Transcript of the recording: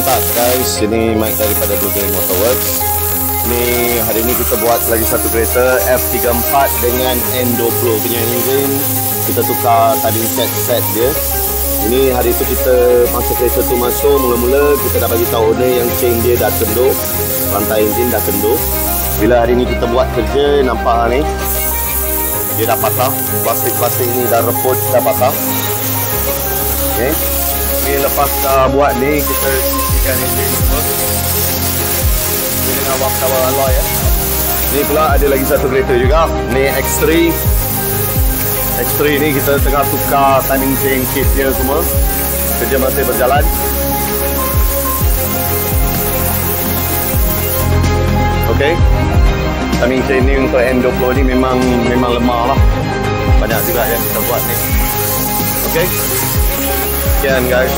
start guys. Ini Mike daripada Blue Green Motorworks. Ni hari ni kita buat lagi satu kereta F34 dengan N20 punya engine. Kita tukar tadi set dia. Ini hari tu kita masa kereta tu masuk, mula-mula kita dah bagi tahu owner yang chain dia dah kendor, rantai engine dah kendor. Bila hari ni kita buat kerja, nampak ni dia dah patah, plastik-plastik ni dah reput, dah patah. Okay. Ni lepas dah buat ni, kita sisihkan engine semua dengan wap-cover alloy ya. Ni pula ada lagi satu kereta juga, ni X3 ni kita tengah tukar timing chain kit dia semua. Kerja masih berjalan. Okay, timing chain ni untuk N20 ni memang lemah lah. Banyak juga yang kita buat ni. Okay, sekian guys.